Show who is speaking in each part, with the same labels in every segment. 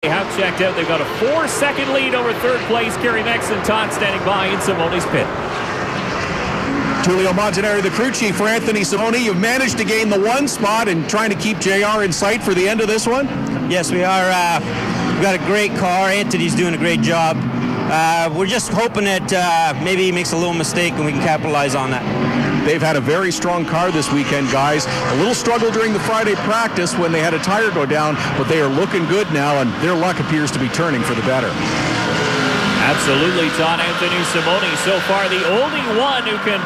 Speaker 1: They have checked out. They've got a 4-second lead over third place. Kerry Mex and Todd standing by in Simone's pit.
Speaker 2: Julio Montanari, the crew chief for Anthony Simone. You've managed to gain the one spot and trying to keep JR in sight for the end of this one?
Speaker 3: Yes, we are. We've got a great car. Anthony's doing a great job. We're just hoping that maybe he makes a little mistake and we can capitalize on that.
Speaker 2: They've had a very strong car this weekend, guys. A little struggle during the Friday practice when they had a tire go down, but they are looking good now, and their luck appears to be turning for the better.
Speaker 1: Absolutely, Todd. Anthony Simone so far the only one who can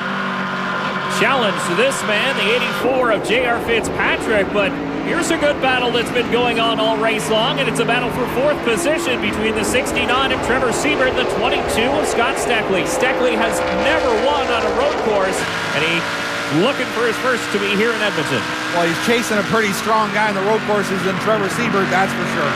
Speaker 1: challenge this man, the 84 of J.R. Fitzpatrick, but here's a good battle that's been going on all race long, and it's a battle for fourth position between the 69 of Trevor Siebert and the 22 of Scott Steckley. Steckley has never won on a road course, and he's looking for his first to be here in Edmonton.
Speaker 4: Well, he's chasing a pretty strong guy in the road courses than Trevor Siebert, that's for sure.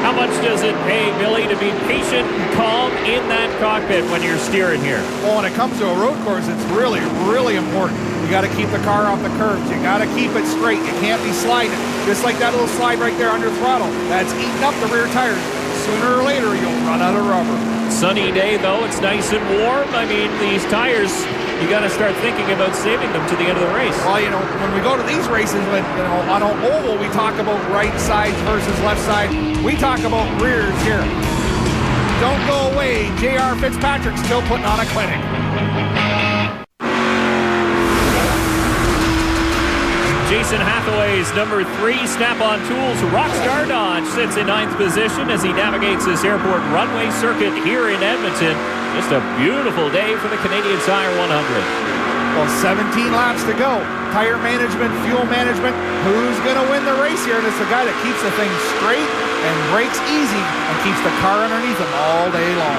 Speaker 1: How much does it pay, Billy, to be patient and calm in that cockpit when you're steering here?
Speaker 4: Well, when it comes to a road course, it's really, really important. You got to keep the car off the curbs. You got to keep it straight. You can't be sliding. Just like that little slide right there under throttle. That's eating up the rear tires. Sooner or later, you'll run out of rubber.
Speaker 1: Sunny day, though. It's nice and warm. I mean, these tires, you got to start thinking about saving them to the end of the race.
Speaker 4: Well, you know, when we go to these races, when, you know, on an oval, we talk about right side versus left side. We talk about rears here. Don't go away. J.R. Fitzpatrick's still putting on a clinic.
Speaker 1: Jason Hathaway's number 3 Snap-on Tools Rockstar Dodge sits in 9th position as he navigates this airport runway circuit here in Edmonton. Just a beautiful day for the Canadian Tire 100.
Speaker 4: Well, 17 laps to go. Tire management, fuel management. Who's going to win the race here? And it's the guy that keeps the thing straight and brakes easy and keeps the car underneath him all day long.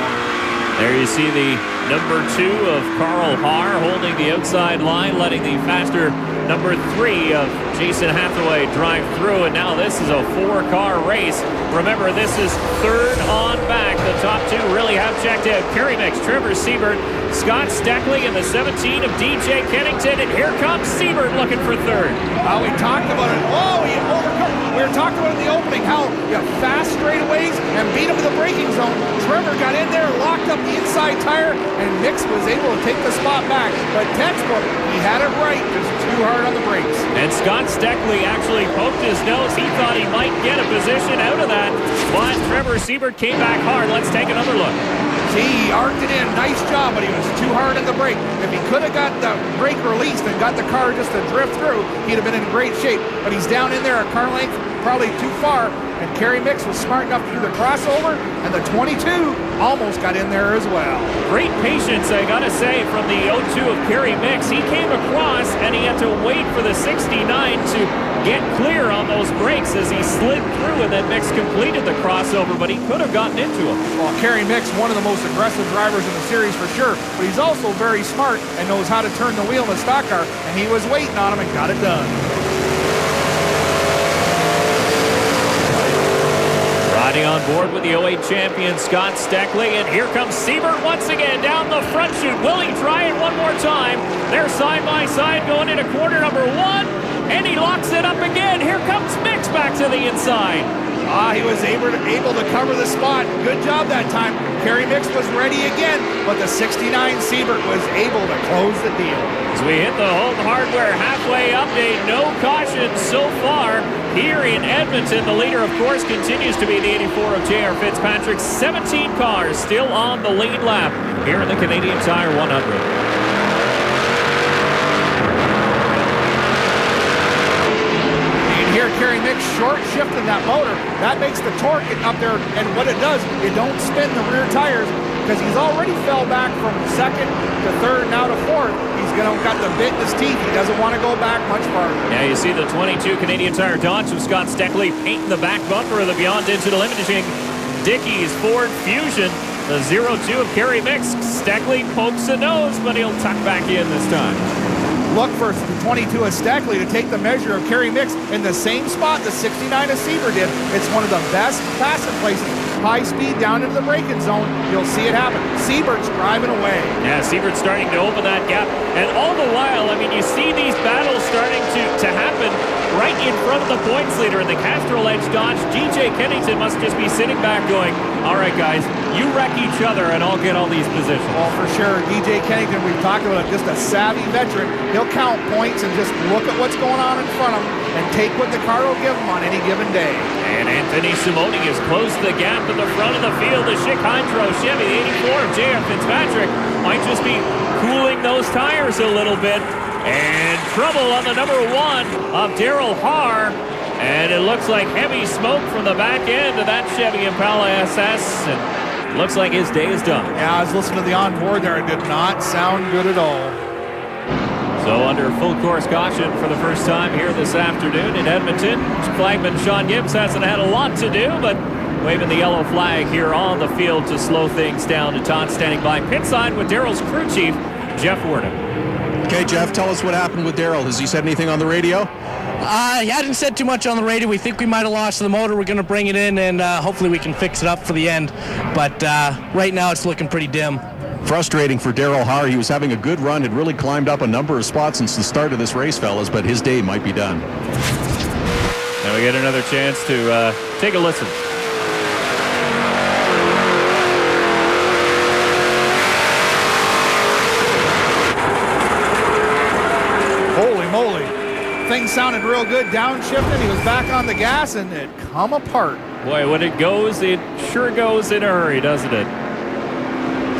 Speaker 1: There you see the number 2 of Daryl Harr holding the outside line, letting the faster number 3 of Jason Hathaway drive through, and now this is a 4-car race. Remember, this is third on back. The top 2 really have checked out. Kerry Mex, Trevor Siebert, Scott Steckley, and the 17 of DJ Kennington, and here comes Siebert looking for third.
Speaker 4: We talked about it. Oh, he overcut. We were talking about it in the opening, how you have fast straightaways and beat him to the braking zone. Trevor got in there, locked up the inside tire, and Mix was able to take the spot back. But textbook, he had it right, just too hard on the brakes.
Speaker 1: And Scott Steckley actually poked his nose. He thought he might get a position out of that, but Trevor Siebert came back hard. Let's take another look.
Speaker 4: See, he arced it in. Nice job, but he was too hard on the brake. If he could have got the brake released and got the car just to drift through, he'd have been in great shape. But he's down in there a car length, probably too far. And Kerry Mix was smart enough to do the crossover, and the 22 almost got in there as well.
Speaker 1: Great patience, I gotta say, from the 02 of Kerry Mix. He came across, and he had to wait for the 69 to get clear on those brakes as he slid through, and then Mix completed the crossover, but he could have gotten into him.
Speaker 4: Well, Kerry Mix, one of the most aggressive drivers in the series for sure, but he's also very smart and knows how to turn the wheel in the stock car, and he was waiting on him and got it done.
Speaker 1: Riding on board with the 08 champion Scott Steckley, and here comes Siebert once again down the front chute. Will he try it one more time? They're side by side going into quarter number 1, and he locks it up again. Here comes Mix back to the inside.
Speaker 4: He was able to cover the spot. Good job that time. Kerry Mix was ready again, but the 69 Siebert was able to close the deal.
Speaker 1: As we hit the home hardware halfway update, no caution so far here in Edmonton. The leader, of course, continues to be the 84 of J.R. Fitzpatrick. 17 cars still on the lead lap here in the Canadian Tire 100.
Speaker 4: Here, Kerry Mix short shifting that motor. That makes the torque get up there, and what it does, it don't spin the rear tires because he's already fell back from second to third, now to fourth. He's got the bit in his teeth. He doesn't want to go back much farther.
Speaker 1: Yeah, you see the 22 Canadian Tire Dodge of Scott Steckley painting the back bumper of the Beyond Digital Imaging Dickey's Ford Fusion. The 02 of Kerry Mix. Steckley pokes the nose, but he'll tuck back in this time.
Speaker 4: Look for the 22 of Steckley to take the measure of Kerry Mix in the same spot the 69 of Siebert did. It's one of the best passing places. High speed down into the braking zone. You'll see it happen. Siebert's driving away.
Speaker 1: Yeah, Siebert's starting to open that gap. And all the while, I mean, you see these battles front of the points leader in the Castrol Edge Dodge. DJ Kennington must just be sitting back going, all right, guys, you wreck each other and I'll get all these positions.
Speaker 4: Well, for sure. DJ Kennington, we've talked about it, just a savvy veteran. He'll count points and just look at what's going on in front of him and take what the car will give him on any given day.
Speaker 1: And Anthony Simoni has closed the gap in the front of the field. The Schick Hydro Chevy, the 84 of J.R. Fitzpatrick, might just be cooling those tires a little bit. And trouble on the number 1 of Daryl Harr. And it looks like heavy smoke from the back end of that Chevy Impala SS. And looks like his day is done.
Speaker 4: Yeah, I was listening to the onboard there. It did not sound good at all.
Speaker 1: So under full course caution for the first time here this afternoon in Edmonton. Flagman Sean Gibbs hasn't had a lot to do, but waving the yellow flag here on the field to slow things down. To Todd standing by pit side with Daryl's crew chief, Jeff Worden.
Speaker 2: Okay, Jeff, tell us what happened with Daryl. Has he said anything on the radio?
Speaker 5: He hadn't said too much on the radio. We think we might have lost the motor. We're going to bring it in, and hopefully we can fix it up for the end. But right now it's looking pretty dim.
Speaker 2: Frustrating for Daryl Harr. He was having a good run, had really climbed up a number of spots since the start of this race, fellas, but his day might be done.
Speaker 1: Now we get another chance to take a listen.
Speaker 4: Holy moly. Things sounded real good downshifting. He was back on the gas and it come apart.
Speaker 1: Boy, when it goes, it sure goes in a hurry, doesn't it?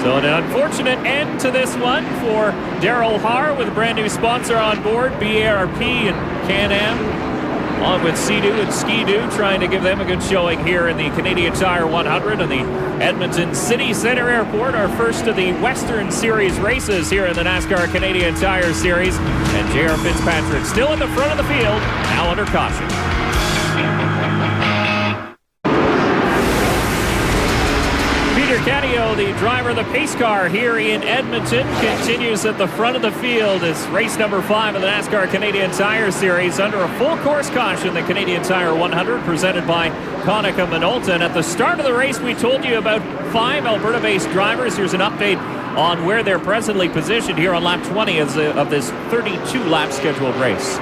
Speaker 1: So an unfortunate end to this one for Daryl Harr with a brand new sponsor on board, BARP and Can-Am, along with Sea-Doo and Ski-Doo, trying to give them a good showing here in the Canadian Tire 100 and the Edmonton City Center Airport, our first of the Western Series races here in the NASCAR Canadian Tire Series. And J.R. Fitzpatrick still in the front of the field, now under caution. Caddio, the driver of the pace car here in Edmonton, continues at the front of the field as race number 5 of the NASCAR Canadian Tire Series under a full course caution. The Canadian Tire 100 presented by Konica Minolta. And at the start of the race, we told you about 5 Alberta-based drivers. Here's an update on where they're presently positioned here on lap 20 of this 32-lap scheduled race.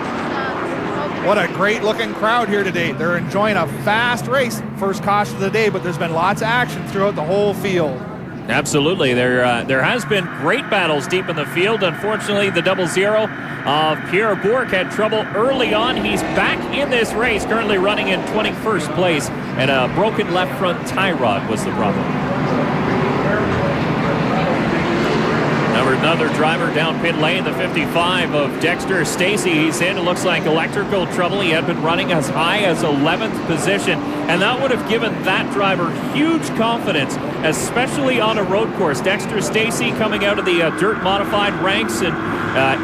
Speaker 4: What a great looking crowd here today. They're enjoying a fast race. First caution of the day, but there's been lots of action throughout the whole field.
Speaker 1: Absolutely. There has been great battles deep in the field. Unfortunately, the 00 of Pierre Bourque had trouble early on. He's back in this race, currently running in 21st place, and a broken left front tie rod was the problem. Another driver down pit lane, the 55 of Dexter Stacy. He's in. It looks like electrical trouble. He had been running as high as 11th position, and that would have given that driver huge confidence, especially on a road course. Dexter Stacy coming out of the dirt modified ranks in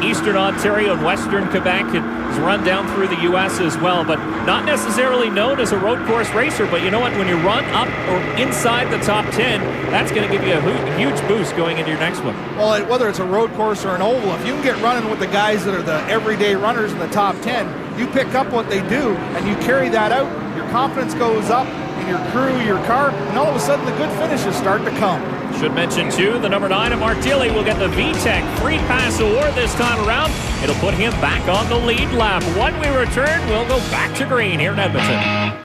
Speaker 1: Eastern Ontario and Western Quebec, and has run down through the U.S. as well, but not necessarily known as a road course racer. But you know what? When you run up or inside the top 10, that's going to give you a huge boost going into your next one.
Speaker 4: Well, whether it's a road course or an oval, if you can get running with the guys that are the everyday runners in the top 10, you pick up what they do and you carry that out, your confidence goes up in your crew, your car, and all of a sudden the good finishes start to come.
Speaker 1: Should mention, too, the number 9 of Mark Tilley will get the VTEC Free Pass Award this time around. It'll put him back on the lead lap. When we return, we'll go back to green here in Edmonton.